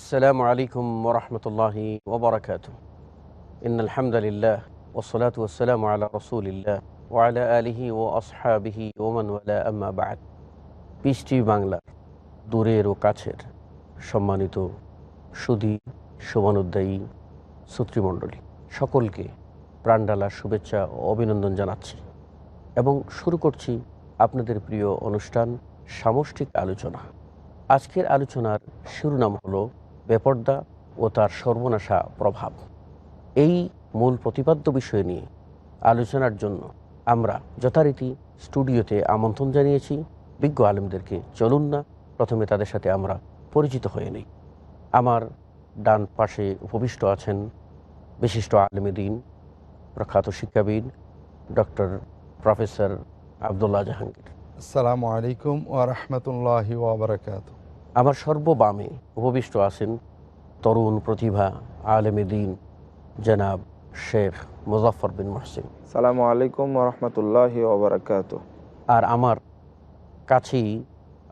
السلام عليكم ورحمة الله وبركاته إن الحمد لله والصلاة والسلام على رسول الله وعلى آله وأصحابه ومن ولا أما بعد PST Bangla দূরের ও কাছের সম্মানিত সুধী শুভানুধ্যায়ী শ্রোতৃমণ্ডলী সকলকে প্রাণঢালা শুভেচ্ছা ও অভিনন্দন জানাচ্ছি এবং শুরু করছি আপনাদের প্রিয় অনুষ্ঠান সামষ্টিক আলোচনা। আজকের আলোচনার শিরোনাম হলো বেপর্দা ও তার সর্বনাশা প্রভাব। এই মূল প্রতিপাদ্য বিষয় নিয়ে আলোচনার জন্য আমরা যথারীতি স্টুডিওতে আমন্ত্রণ জানিয়েছি বিজ্ঞ আলেমদেরকে। চলুন না প্রথমে তাদের সাথে আমরা পরিচিত হয়ে নিই। আমার ডান পাশে উপবিষ্ট আছেন বিশিষ্ট আলেমে দ্বীন, প্রখ্যাত শিক্ষাবিদ ডক্টর প্রফেসর আবদুল্লাহ জাহাঙ্গীর। আসসালামু আলাইকুম ওয়া রাহমাতুল্লাহি ওয়া বারাকাতুহু। আমার সর্ববামে উপবিষ্ট আছেন তরুণ প্রতিভা আলেমে দ্বীন জনাব শেখ মুজাফফর বিন মুহসিন। আসসালামু আলাইকুম ওয়া রাহমাতুল্লাহি ওয়া বারাকাতুহু। আর আমার কাছেই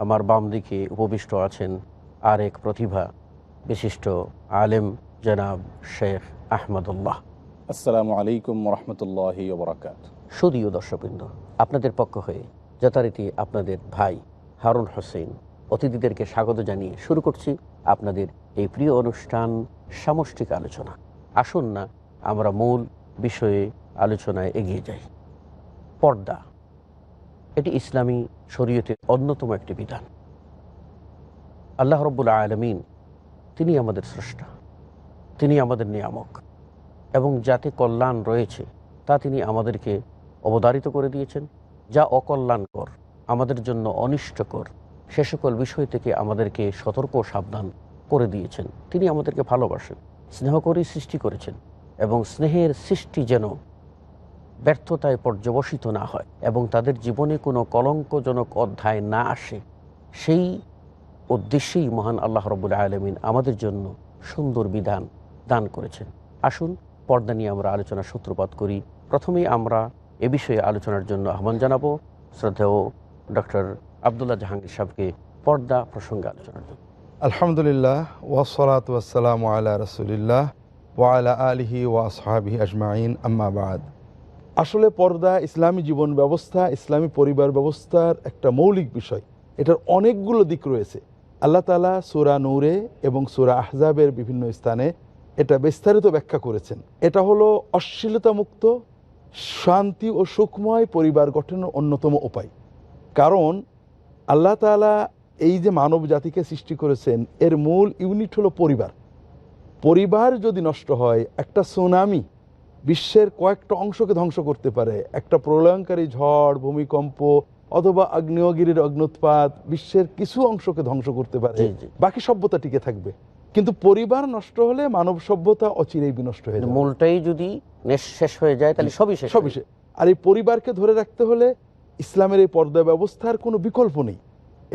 আমার বাম দিকে উপবিষ্ট আছেন আরেক প্রতিভা বিশিষ্ট আলেম জনাব শেখ আহমদুল্লাহ। আসসালামু আলাইকুম রহমতুল্লাহি ওয়া বারাকাতুহু। সুদীয় দর্শকবৃন্দ, আপনাদের পক্ষ হয়ে যথারীতি আপনাদের ভাই হারুন হোসেন অতিথিদেরকে স্বাগত জানিয়ে শুরু করছি আপনাদের এই প্রিয় অনুষ্ঠান সামষ্টিক আলোচনা। আসুন না আমরা মূল বিষয়ে আলোচনায় এগিয়ে যাই। পর্দা এটি ইসলামী শরীয়তের অন্যতম একটি বিধান। আল্লাহ রাব্বুল আলামিন তিনি আমাদের স্রষ্টা, তিনি আমাদের নিয়ামক এবং যাতে কল্যাণ রয়েছে তা তিনি আমাদেরকে অবধারিত করে দিয়েছেন। যা অকল্যাণকর, আমাদের জন্য অনিষ্টকর, সে সকল বিষয় থেকে আমাদেরকে সতর্ক ও সাবধান করে দিয়েছেন। তিনি আমাদেরকে ভালোবাসেন, স্নেহ করে সৃষ্টি করেছেন এবং স্নেহের সৃষ্টি যেন ব্যর্থতায় পর্যবসিত না হয় এবং তাদের জীবনে কোনো কলঙ্কজনক অধ্যায় না আসে, সেই উদ্দেশ্যেই মহান আল্লাহ রাব্বুল আলামিন আমাদের জন্য সুন্দর বিধান দান করেছেন। আসুন পর্দা নিয়ে আমরা আলোচনা সূত্রপাত করি। প্রথমেই আমরা এ বিষয়ে আলোচনার জন্য আহ্বান জানাবো শ্রদ্ধেয় ডক্টর আবদুল্লাহ জাহাঙ্গীর সাহেবকে পর্দা প্রসঙ্গে আলোচনার জন্য। আলহামদুলিল্লাহ ওয়াসসালাতু ওয়াসসালামু আলা রাসূলিল্লাহ ওয়া আলা আলিহি ওয়া আসহাবিহি আজমাইন, আম্মা বাদ। আসলে পর্দা ইসলামী জীবন ব্যবস্থা, ইসলামী পরিবার ব্যবস্থার একটা মৌলিক বিষয়। এটার অনেকগুলো দিক রয়েছে। আল্লাহ তাআলা সূরা নূরে এবং সূরা আহজাবের বিভিন্ন স্থানে এটা বিস্তারিত ব্যাখ্যা করেছেন। এটা হলো অশ্লীলতা মুক্ত, শান্তি ও সুখময় পরিবার গঠনের অন্যতম উপায়। কারণ আল্লাহ তাআলা এই যে মানব জাতিকে সৃষ্টি করেছেন এর মূল ইউনিট হলো পরিবার। পরিবার যদি নষ্ট হয়, একটা সুনামি বিশ্বের কয়েকটা অংশকে ধ্বংস করতে পারে। একটা প্রলয়ঙ্কারী ঝড়, ভূমিকম্প অথবা আগ্নেয়গিরির অগ্নুৎপাত বিশ্বের কিছু অংশকে ধ্বংস করতে পারে, বাকি সভ্যতা টিকে থাকবে। কিন্তু পরিবার নষ্ট হলে মানব সভ্যতা অচিরেই বিনষ্ট হয়ে যাবে। মূলটাই যদি শেষ হয়ে যায় তাহলে সবই শেষ। আর এই পরিবারকে ধরে রাখতে হলে ইসলামের এই পর্দা ব্যবস্থার কোনো বিকল্প নেই।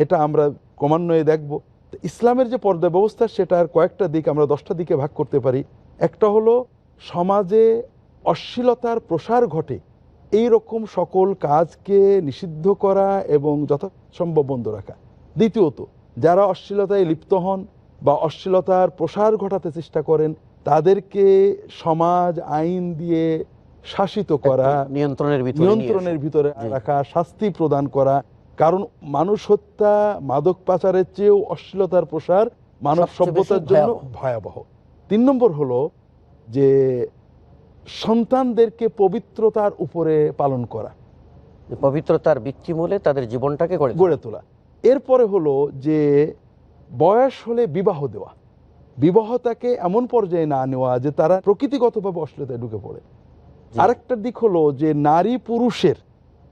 এটা আমরা ক্রমান্বয়ে দেখব। ইসলামের যে পর্দা ব্যবস্থা সেটার কয়েকটা দিক আমরা 10টা দিকে ভাগ করতে পারি। একটা হলো সমাজে অশ্লীলতার প্রসার ঘটে এই রকম সকল কাজকে নিষিদ্ধ করা এবং যথাসম্ভব বন্ধ রাখা। দ্বিতীয়ত, যারা অশ্লীলতায় লিপ্ত হন বা অশ্লীলতার প্রসার ঘটাতে চেষ্টা করেন তাদেরকে সমাজ আইন দিয়ে শাসিত করা, নিয়ন্ত্রণের ভিতরে রাখা, শাস্তি প্রদান করা। কারণ মানুষ হত্যা, মাদক পাচারের চেয়েও অশ্লীলতার প্রসার মানব সভ্যতার জন্য ভয়াবহ। 3 নম্বর হলো যে সন্তানদেরকে পবিত্রতার উপরে পালন করা, পবিত্রতার ভিত্তিমূলে তাদের জীবনটাকে গড়ে তোলা। এরপরে হলো যে বয়স হলে বিবাহ দেওয়া, বিবাহটাকে এমন পর্যায়ে না নেওয়া যে তারা প্রকৃতিগতভাবে অশ্লীলতায় ঢুকে পড়ে। আরেকটা দিক হলো যে নারী পুরুষের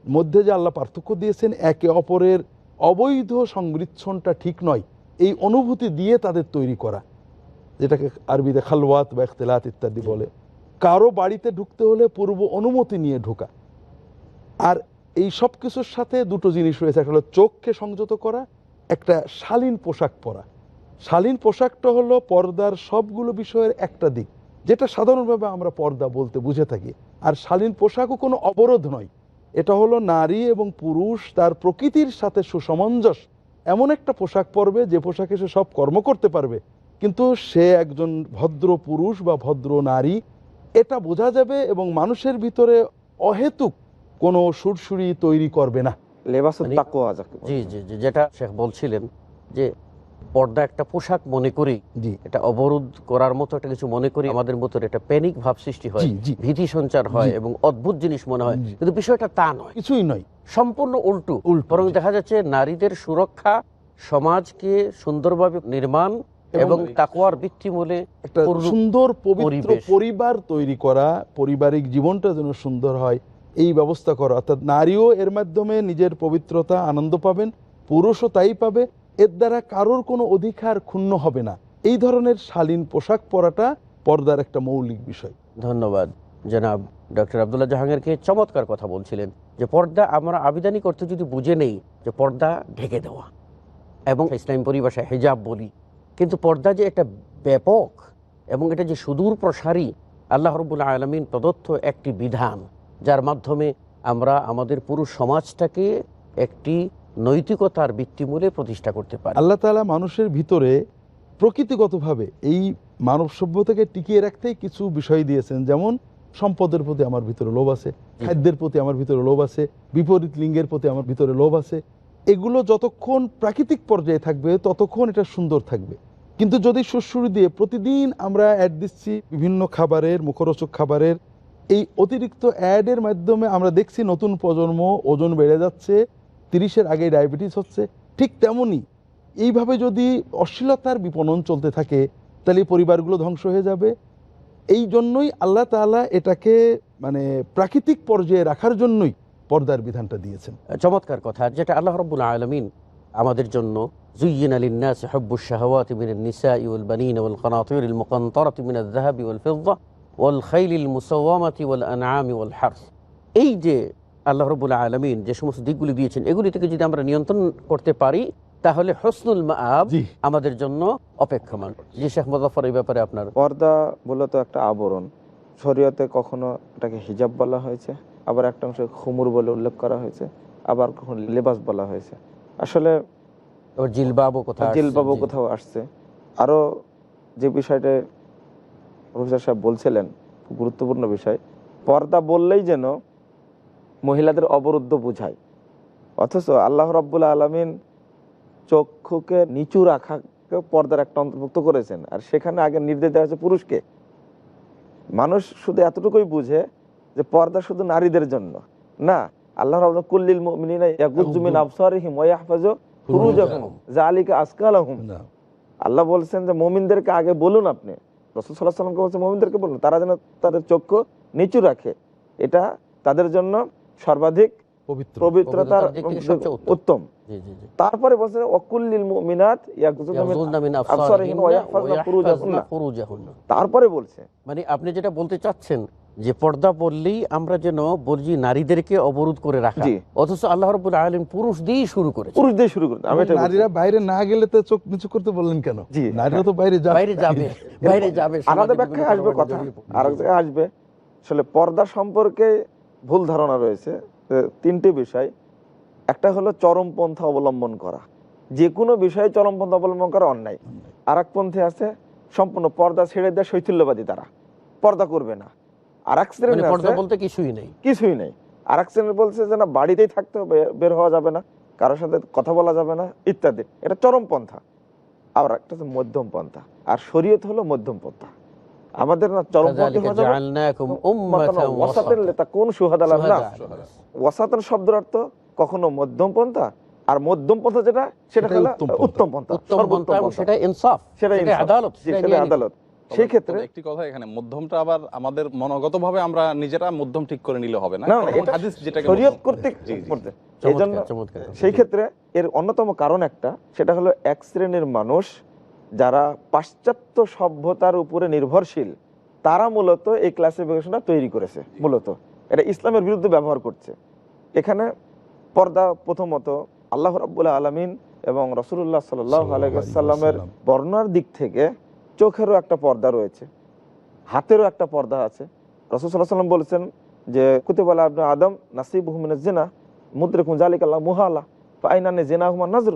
মধ্যে যে আল্লাহ পার্থক্য দিয়েছেন, একে অপরের অবৈধ সংমিশ্রণটা ঠিক নয়, এই অনুভূতি দিয়ে তাদের তৈরি করা, যেটাকে আরবিতে খালওয়াত বা ইখতিলাত ইত্যাদি বলে। কারো বাড়িতে ঢুকতে হলে পূর্ব অনুমতি নিয়ে ঢোকা। আর এই সব কিছুর সাথে দুটো জিনিস রয়েছে, একটা হলো চোখকে সংযত করা, একটা শালীন পোশাক পরা। শালীন পোশাকটা হলো পর্দার সবগুলো বিষয়ের একটা দিক, যেটা সাধারণভাবে আমরা পর্দা বলতে বুঝে থাকি। আর শালীন পোশাকও কোনো অবরোধ নয়, এটা হলো নারী এবং পুরুষ তার প্রকৃতির সাথে সুসমঞ্জস এমন একটা পোশাক পরবে যে পোশাকে সে সব কর্ম করতে পারবে কিন্তু সে একজন ভদ্র পুরুষ বা ভদ্র নারী এটা বোঝা যাবে, এবং মানুষের ভিতরে অহেতুক কোনো সুরসুরি তৈরি করবে না। লেবাসুত মানে- তাকওয়া যাকে বলে। জি জি জি, যেটা শেখ বলছিলেন যে পর্দা একটা পোশাক মনে করি, জি এটা অবরোধ করার মতো একটা কিছু মনে করি, আমাদের ভিতরে একটা প্যানিক ভাব সৃষ্টি হয়, জি জি ভীতি সঞ্চার হয় জি। এবং অদ্ভুত জিনিস মনে হয়, জি। কিন্তু বিষয়টা তা নয়, কিছুই নয়, সম্পূর্ণ উল্টো। উল্টো। বরং জি। দেখা যাচ্ছে নারীদের সুরক্ষা, সমাজকে সুন্দরভাবে নির্মাণ এবং তাকওয়ার ভিত্তিমূলে একটা পূর্ণ সুন্দর পবিত্র পরিবেশ। পরিবার তৈরি করা, পারিবারিক জীবনটা যেন সুন্দর হয় এই ব্যবস্থা করা, অর্থাৎ নারীও এর মাধ্যমে নিজের পবিত্রতা আনন্দ পাবেন, পুরুষও তাই পাবে, এর দ্বারা কারোর কোনো অধিকার ক্ষুণ্ণ হবে না। এই ধরনের শালীন পোশাক পরাটা পর্দার একটা মৌলিক বিষয়। ধন্যবাদ জনাব ডক্টর আব্দুল্লাহ জাহাঙ্গীরকে, চমৎকার কথা বলছিলেন যে পর্দা আমরা আবিধানিক অর্থে যদি বুঝে নেই যে পর্দা ঢেকে দেওয়া, এবং ইসলামী পরিভাষায় হিজাব বলি, কিন্তু পর্দা যে একটা ব্যাপক এবং এটা যে সুদূর প্রসারী আল্লাহ রাব্বুল আলামিন প্রদত্ত একটি বিধান, যার মাধ্যমে আমরা আমাদের পুরো সমাজটাকে একটি নৈতিকতার ভিত্তিমূলে প্রতিষ্ঠা করতে পারি। আল্লাহ তাআলা মানুষের ভিতরে প্রকৃতিগতভাবে এই মানব সভ্যতাকে টিকিয়ে রাখতেই কিছু বিষয় দিয়েছেন, যেমন সম্পদের প্রতি আমার ভিতরে লোভ আছে, খাদ্যের প্রতি আমার ভিতরে লোভ আছে, বিপরীত লিঙ্গের প্রতি আমার ভিতরে লোভ আছে। এগুলো যতক্ষণ প্রাকৃতিক পর্যায়ে থাকবে ততক্ষণ এটা সুন্দর থাকবে। কিন্তু যদি সুরসুরি দিয়ে প্রতিদিন আমরা অ্যাড দিচ্ছি বিভিন্ন খাবারের, মুখরোচক খাবারের, এই অতিরিক্ত অ্যাডের মাধ্যমে আমরা দেখছি নতুন প্রজন্ম ওজন বেড়ে যাচ্ছে, 30-এর আগে ডায়াবেটিস হচ্ছে। ঠিক তেমনই এইভাবে যদি অশ্লীলতার বিপণন চলতে থাকে তাহলে এই পরিবারগুলো ধ্বংস হয়ে যাবে। এই জন্যই আল্লাহ তাআলা এটাকে মানে প্রাকৃতিক পর্যায়ে রাখার জন্যই পর্দার বিধানটা দিয়েছেন। চমৎকার কথা, যেটা আল্লাহ রাব্বুল আলামিন আমাদের জন্য যুয়্যিনা লিন-নাসি হুব্বুশ শাহাওয়াতি মিনান নিসাই ওয়াল বানিনা ওয়াল কানাতিরিল মুকানতারাতি মিনাজ যাহাবি ওয়াল ফিদ্দা ওয়াল খাইলিল মুসাওয়ামাতি ওয়াল আনআমি ওয়াল হারস। এই যে আল্লাহ রাব্বুল আলামিন যে সমস্ত দিকগুলি দিয়েছেন, এগুলি থেকে যদি আমরা নিয়ন্ত্রণ করতে পারি তাহলে হুসনুল মাআব জি। আমাদের জন্য অপেক্ষমান। জি শেখ মুজাফফর, এই ব্যাপারে আপনার। পর্দা মূলত একটা আবরণ। শরীয়তে কখনো এটাকে হিজাব বলা হয়েছে, আবার একটা অংশে খুমুর বলে উল্লেখ করা হয়েছে, আবার কখনো লেবাস বলা হয়েছে। আসলে আবার জিলবাবও কোথাও আসছে, জিলবাবও জি। কোথাও আসছে। আরও যে বিষয়টা প্রফেসর সাহেব বলছিলেন, খুব গুরুত্বপূর্ণ বিষয়, পর্দা বললেই যেন মহিলাদের অবরুদ্ধ বোঝায়, অথচ আল্লাহ রাব্বুল আলামিন চক্ষুকে নিচু রাখাকে পর্দার একটা অন্তর্ভুক্ত করেছেন, আর সেখানে আগে নির্দেশ দেওয়া হয়েছে পুরুষকে। মানুষ শুধু এতটুকুই বুঝে যে পর্দা শুধু নারীদের জন্য না, আল্লাহ রাব্বুল কুল্লিল মুমিনিনা ইয়াগুয্যু মিন আবসারিহিম ওয়া ইয়াহফাযু ফুরুজাহুম যালিকা আযকা লাহুম। না, আল্লাহ বলছেন যে মুমিনদেরকে আগে বলুন, আপনি রাসূল সাল্লাল্লাহু আলাইহি ওয়াসাল্লামকে বলছেন মুমিনদেরকে বলুন তারা যেন তাদের চক্ষু নিচু রাখে, এটা তাদের জন্য সর্বাধিক পবিত্রতার দিক থেকে সবচেয়ে উত্তম। জি জি জি। তারপরে বলছেন ওয়াকুল্লিল মুমিনাত ইয়াগুযুনা মিন আবসারিহিম ওয়া ইয়াহফাযনা ফুরুজাহুন্না। তারপরে বলছে, মানে আপনি যেটা বলতে চাচ্ছেন যে পর্দা বললেই আমরা যেন বলছি নারীদেরকে অবরোধ করে রাখা, জি। অথচ আল্লাহ রাব্বুল আলামিন পুরুষ দিয়েই শুরু করেছে। পুরুষ দিয়ে শুরু করতে আমি এটা নারীরা বাইরে না গেলে তো চোখ নিচু করতে বললেন কেন? জি, নারীরা তো বাইরে বাইরে যাবে, বাইরে যাবে, আলাদা সমাজে ব্যাখ্যায় বিভিন্ন আসবে কর্মকাণ্ডে কথা, জড়িয়ে পড়বে। আরেক জায়গায় আসবে। আসলে পর্দা সম্পর্কে ভুল ধারণা রয়েছে তিনটি বিষয়। একটা হলো চরমপন্থা অবলম্বন করা, যে কোনো বিষয়ে চরমপন্থা অবলম্বন করা অন্যায়। আর এক পন্থী আছে সম্পূর্ণ পর্দা ছেড়ে দেয়, শৈথিল্যবাদী, তারা পর্দা করবে না। আর এক শ্রেণী মানে পর্দা আছে বলতে কিছুই নেই। কিছুই নেই। আর এক শ্রেণী বলছে যে না, বাড়িতেই থাকতে হবে, বের হওয়া যাবে না, কারোর সাথে কথা বলা যাবে না ইত্যাদি। এটা চরমপন্থা। আবার একটা হচ্ছে মধ্যম পন্থা, আর শরীয়ত হলো মধ্যম পন্থা। আমাদের না চরমপন্থী হওয়া যাবে, জাআলনাকুম উম্মাতান ওয়াসাতান লিতাকুনু শুহাদা আলান নাস। ওয়াসাতান শব্দের অর্থ কখনো মধ্যম পন্থা, আর মধ্যম পন্থা যেটা সেটা হলো উত্তম পন্থা, উত্তম পন্থা, এবং সেটা ইনসাফ, সেটা সেটা আদালত, সেটা আদালত। সেই ক্ষেত্রে একটি কথা, এখানে মধ্যমটা আবার আমাদের মনোগতভাবে আমরা নিজেরা মধ্যম ঠিক করে নিলে হবে না, না, কারণ এটা হাদিস যেটাকে শরীয়ত মধ্যম- কর্তৃক জি, জি। করতে। এই চমৎকার, জন্য চমৎকার। সেই ক্ষেত্রে এর অন্যতম কারণ একটা, সেটা হলো এক শ্রেণীর মানুষ যারা পাশ্চাত্য সভ্যতার উপরে নির্ভরশীল, তারা মূলত এই ক্লাসিফিকেশনটা তৈরি করেছে। মূলত এটা ইসলামের বিরুদ্ধে ব্যবহার করছে। এখানে পর্দা প্রথমত আল্লাহ রাব্বুল আলামিন এবং রাসূলুল্লাহ সাল্লাল্লাহু আলাইহি ওয়াসাল্লামের বর্ণনার দিক থেকে চোখেরও একটা পর্দা রয়েছে, হাতেরও একটা পর্দা আছে। রাসূল সাল্লাল্লাহু আলাইহি ওয়াসাল্লাম বলেছেন যে কুতিবা আলা ইবনি আদম নাসিবুহু মিনাজ জিনা মুদরিকুন যালিকা লা মুহালা ফাইনানি জিনাহুমা নাজর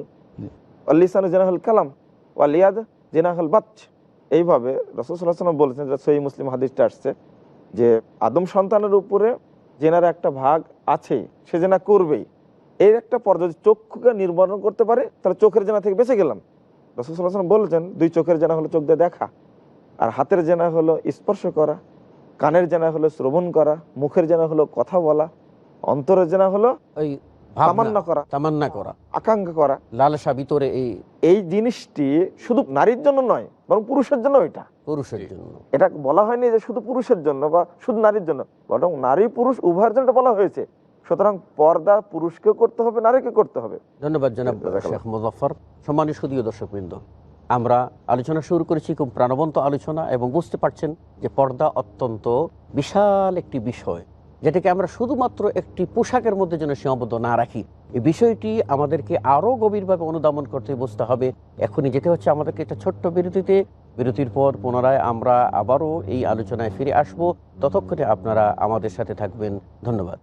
ওয়াল লিসানু জিনাহুল কালাম ওয়াল ইয়াদ জিনাহুল বাতশ এইভাবে রাসূল সাল্লাল্লাহু আলাইহি ওয়াসাল্লাম বলেছেন, যে সহিহ মুসলিম হাদিসটা আসছে, যে আদম সন্তানের উপরে জেনার একটা ভাগ আছে, সে জেনা করবেই। এর একটা পর্যায়ে যদি চক্ষুকে নির্বরণ করতে পারে, তাহলে চোখের জেনা থেকে বেঁচে গেলাম। রাসূল সাল্লাল্লাহু আলাইহি ওয়াসাল্লাম বলেছেন, দুই চোখের জেনা হলো চোখ দিয়ে দেখা, আর হাতের জেনা হলো স্পর্শ করা, কানের জেনা হলো শ্রবণ করা, মুখের জেনা হলো কথা বলা, অন্তরের জেনা হলো ওই তামান্না করা, আকাঙ্ক্ষা করা। লালসা ভিতরে এই জিনিসটি শুধু নারীর জন্য নয়, বরং পুরুষের জন্য। পুরুষের জন্য এটা বলা হয়নি যে শুধু পুরুষের জন্য বা শুধু নারীর জন্য, বরং নারী পুরুষ উভয়ের জন্য বলা হয়েছে। সুতরাং পর্দা পুরুষকে করতে হবে, নারীকে করতে হবে। ধন্যবাদ জনাব শেখ মুজাফফর। সম্মানিত সুধীয় দর্শকবৃন্দ, আমরা আলোচনা শুরু করেছি, খুব প্রাণবন্ত আলোচনা, এবং বুঝতে পারছেন যে পর্দা অত্যন্ত বিশাল একটি বিষয়, যেটাকে আমরা শুধুমাত্র একটি পোশাকের মধ্যে যেন সীমাবদ্ধ না রাখি। এই বিষয়টি আমাদেরকে আরও গভীরভাবে অনুধাবন করতে বুঝতে হবে। এখনই যেতে হচ্ছে আমাদেরকে একটা ছোট্ট বিরতিতে। বিরতির পর পুনরায় আমরা আবারও এই আলোচনায় ফিরে আসব। ততক্ষণে আপনারা আমাদের সাথে থাকবেন। ধন্যবাদ।